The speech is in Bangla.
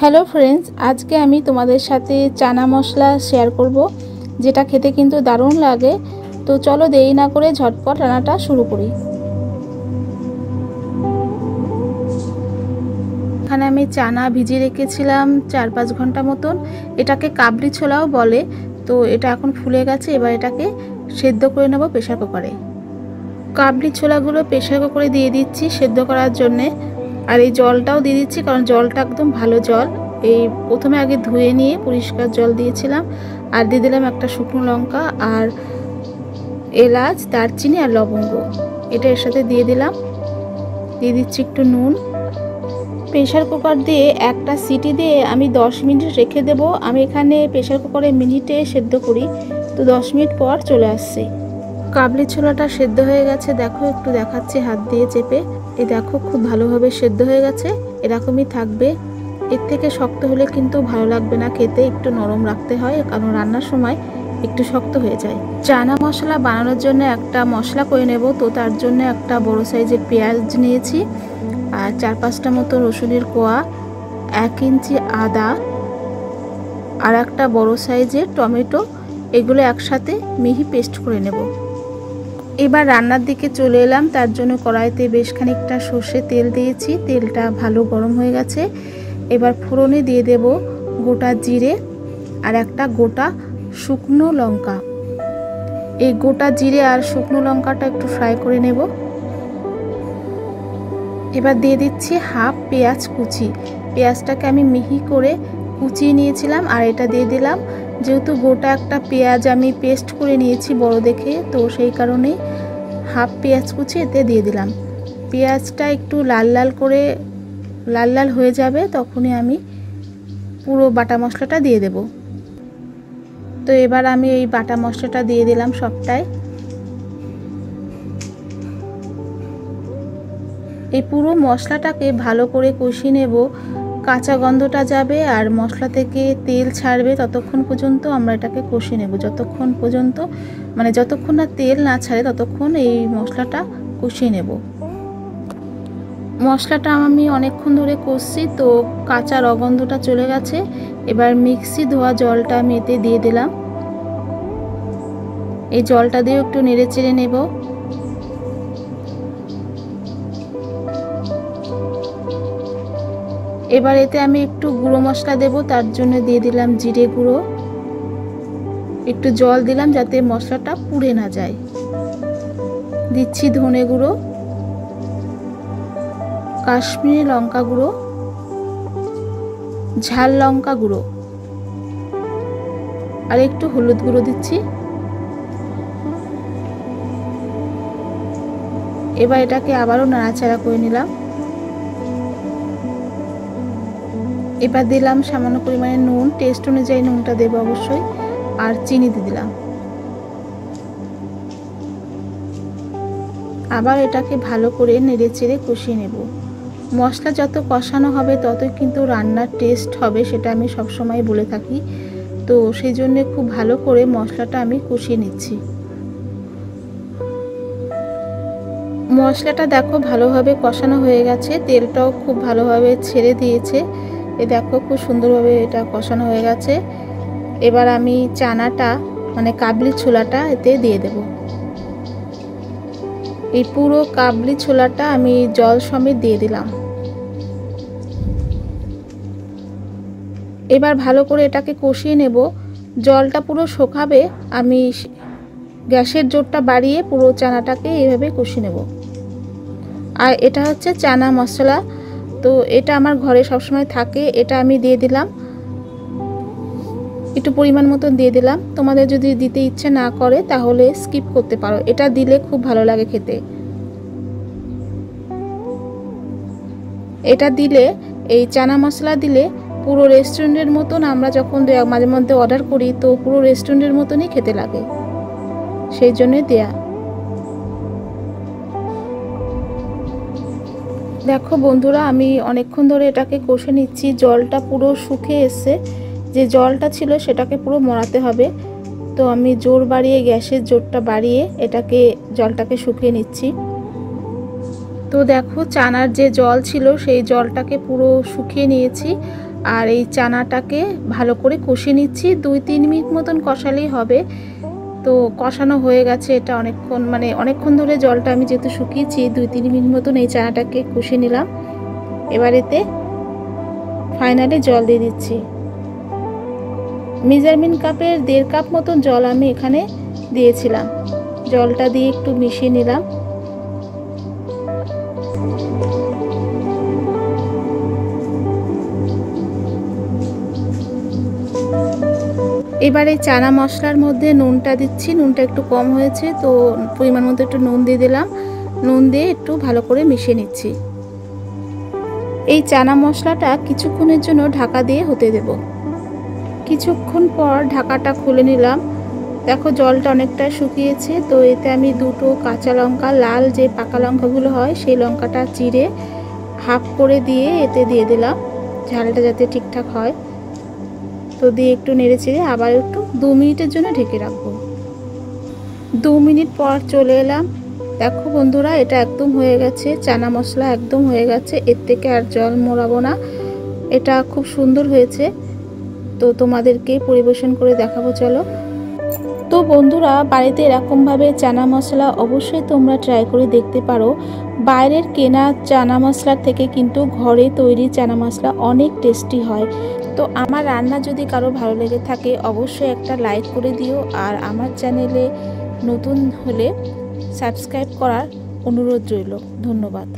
হ্যালো ফ্রেন্ডস, আজকে আমি তোমাদের সাথে চানা মশলা শেয়ার করব, যেটা খেতে কিন্তু দারুণ লাগে। তো চলো দেরি না করে ঝটপট রান্নাটা শুরু করি। এখানে আমি চানা ভিজিয়ে রেখেছিলাম 4-5 ঘন্টা মতন। এটাকে কাবলি ছোলাও বলে। তো এটা এখন ফুলে গেছে, এবার এটাকে সেদ্ধ করে নেব প্রেসার কুকারে। কাবলি ছোলাগুলো প্রেসার কুকারে দিয়ে দিচ্ছি সেদ্ধ করার জন্যে। আর এই জলটাও দিয়ে দিচ্ছি, কারণ জলটা একদম ভালো জল। এই প্রথমে আগে ধুয়ে নিয়ে পরিষ্কার জল দিয়েছিলাম, আর দিয়ে দিলাম একটা শুকনো লঙ্কা আর এলাচ, দারচিনি আর লবঙ্গ। এটা এর সাথে দিয়ে দিলাম। দিয়ে দিচ্ছি একটু নুন। প্রেসার কুকার দিয়ে একটা সিটি দিয়ে আমি 10 মিনিট রেখে দেব। আমি এখানে প্রেসার কুকারে মিনিটে সেদ্ধ করি, তো 10 মিনিট পর চলে আসছি। কাবলি ছোলাটা সেদ্ধ হয়ে গেছে, দেখো একটু দেখাচ্ছি হাত দিয়ে চেপে। এই দেখো খুব ভালোভাবে সেদ্ধ হয়ে গেছে, এরকমই থাকবে। এর থেকে শক্ত হলে কিন্তু ভালো লাগবে না খেতে, একটু নরম রাখতে হয়, কারণ রান্নার সময় একটু শক্ত হয়ে যায়। চানা মশলা বানানোর জন্য একটা মশলা করে নেব। তো তার জন্য একটা বড় সাইজের পেঁয়াজ নিয়েছি, আর 4-5টা মতো রসুনের কোয়া, 1 ইঞ্চি আদা, আর একটা বড় সাইজের টমেটো। এগুলো একসাথে মিহি পেস্ট করে নেব। এবার রান্নার দিকে চলে এলাম। তার জন্য কড়াইতে বেশ খানিকটা সর্ষে তেল দিয়েছি, তেলটা ভালো গরম হয়ে গেছে। এবার ফোড়নে দিয়ে দেব গোটা জিরে আর একটা গোটা শুকনো লঙ্কা। এই গোটা জিরে আর শুকনো লঙ্কাটা একটু ফ্রাই করে নেব। এবার দিয়ে দিচ্ছি হাফ পেঁয়াজ কুচি। পেঁয়াজটাকে আমি মিহি করে কুচিয়ে নিয়েছিলাম, আর এটা দিয়ে দিলাম। যেহেতু গোটা একটা পেঁয়াজ আমি পেস্ট করে নিয়েছি বড় দেখে, তো সেই কারণেই হাফ পেঁয়াজ কুচি এতে দিয়ে দিলাম। পেঁয়াজটা একটু লাল লাল হয়ে যাবে, তখনই আমি পুরো বাটা মশলাটা দিয়ে দেব। তো এবার আমি এই বাটা মশলাটা দিয়ে দিলাম সবটাই। এই পুরো মশলাটাকে ভালো করে কষিয়ে নেব। কাঁচা গন্ধটা যাবে আর মশলা থেকে তেল ছাড়বে, ততক্ষণ পর্যন্ত আমরা এটাকে কষিয়ে নেব। যতক্ষণ পর্যন্ত যতক্ষণ না তেল না ছাড়ে ততক্ষণ এই মশলাটা কষিয়ে নেব। মশলাটা আমি অনেকক্ষণ ধরে কষছি, তো কাঁচা গন্ধটা চলে গেছে। এবার মিক্সি ধোয়া জলটা আমি এতে দিয়ে দিলাম। এই জলটা দিয়ে একটু নেড়ে চেড়ে নেব। এবার এতে আমি একটু গুঁড়ো মশলা দেব, তার জন্য দিয়ে দিলাম জিরে গুঁড়ো। একটু জল দিলাম যাতে মশলাটা পুড়ে না যায়। দিচ্ছি ধনে গুঁড়ো, কাশ্মীরি লঙ্কা গুঁড়ো, ঝাল লঙ্কা গুঁড়ো, আর একটু হলুদ গুঁড়ো দিচ্ছি। এবার এটাকে আবারও নাড়াচাড়া করে নিলাম। এবার দিলাম সামান্য পরিমাণে নুন, টেস্ট অনুযায়ী নুনটা দেবো অবশ্যই, আর চিনি দিয়ে দিলাম। আবার এটাকে ভালো করে নেড়ে চেড়ে কষিয়ে নেব। মশলা যত কষানো হবে ততই কিন্তু রান্নার টেস্ট হবে, সেটা আমি সবসময় বলে থাকি। তো সেই জন্য খুব ভালো করে মশলাটা আমি কষিয়ে নিচ্ছি। মশলাটা দেখো ভালোভাবে কষানো হয়ে গেছে, তেলটাও খুব ভালোভাবে ছেড়ে দিয়েছে। এ দেখো খুব সুন্দরভাবে এটা কষানো হয়ে গেছে। এবার আমি চানাটা কাবলি ছোলাটা এতে দিয়ে দেব। এই পুরো কাবলি ছোলাটা আমি জল সমেত দিয়ে দিলাম। এবার ভালো করে এটাকে কষিয়ে নেব। জলটা পুরো শুকাবে, আমি গ্যাসের জোরটা বাড়িয়ে পুরো চানাটাকে এইভাবে কষিয়ে নেব। আর এটা হচ্ছে চানা মশলা, তো এটা আমার ঘরে সবসময় থাকে। এটা আমি দিয়ে দিলাম, একটু পরিমাণ মতন দিয়ে দিলাম। তোমাদের যদি দিতে ইচ্ছে না করে তাহলে স্কিপ করতে পারো, এটা দিলে খুব ভালো লাগে খেতে। এটা দিলে, এই চানা মশলা দিলে পুরো রেস্টুরেন্টের মতন, আমরা যখন মাঝে মধ্যে অর্ডার করি তো পুরো রেস্টুরেন্টের মতনই খেতে লাগে, সেই জন্যই দেয়া। দেখো বন্ধুরা, আমি অনেকক্ষণ ধরে এটাকে কষে নিচ্ছি। জলটা পুরো শুকিয়ে এসছে, যে জলটা ছিল সেটাকে পুরো মরাতে হবে। তো আমি জোর বাড়িয়ে, গ্যাসের জোরটা বাড়িয়ে জলটাকে শুকিয়ে নিচ্ছি। তো দেখো চানার যে জল ছিল সেই জলটাকে পুরো শুকিয়ে নিয়েছি, আর এই চানাটাকে ভালো করে কষিয়ে নিচ্ছি। 2-3 মিনিট মতন কষালেই হবে। তো কষানো হয়ে গেছে, এটা অনেকক্ষণ মানে অনেকক্ষণ ধরে জলটা আমি যেহেতু শুকিয়েছি 2-3 মিনিট মতন এই চানাটাকে কষিয়ে নিলাম। এবার এতে ফাইনালি জল দিয়ে দিচ্ছি। মেজারমেন্ট কাপের 1.5 কাপ মতন জল আমি এখানে দিয়েছিলাম। জলটা দিয়ে একটু মিশিয়ে নিলাম। এবারে চানা মশলার মধ্যে নুনটা দিচ্ছি। নুনটা একটু কম হয়েছে, তো পরিমাণ মতো একটু নুন দিয়ে দিলাম। নুন দিয়ে একটু ভালো করে মিশিয়ে নিচ্ছি। এই চানা মশলাটা কিছুক্ষণের জন্য ঢাকা দিয়ে হতে দেব। কিছুক্ষণ পর ঢাকাটা খুলে নিলাম। দেখো জলটা অনেকটা শুকিয়েছে। তো এতে আমি 2টো কাঁচা লঙ্কা, লাল যে পাকা লঙ্কাগুলো হয় সেই লঙ্কাটা চিড়ে হাফ করে দিয়ে এতে দিয়ে দিলাম, ঝালটা যাতে ঠিকঠাক হয়। তো দিয়ে একটু নেড়ে চেড়ে আবার একটু 2 মিনিটের জন্য ঢেকে রাখবো। 2 মিনিট পর চলে এলাম। দেখো বন্ধুরা, এটা একদম হয়ে গেছে, চানা মশলা একদম হয়ে গেছে। এর থেকে আর জল মোড়াবো না। এটা খুব সুন্দর হয়েছে। তো তোমাদেরকে পরিবেশন করে দেখাবো, চলো। তো বন্ধুরা, বাড়িতে এরকমভাবে চানা মশলা অবশ্যই তোমরা ট্রাই করে দেখতে পারো। বাইরের কেনা চানা মশলার থেকে কিন্তু ঘরে তৈরি চানা মশলা অনেক টেস্টি হয়। তো আমার রান্না যদি কারো ভালো লেগে থাকে অবশ্যই একটা লাইক করে দিও, আর আমার চ্যানেলে নতুন হলে সাবস্ক্রাইব করার অনুরোধ রইল। ধন্যবাদ।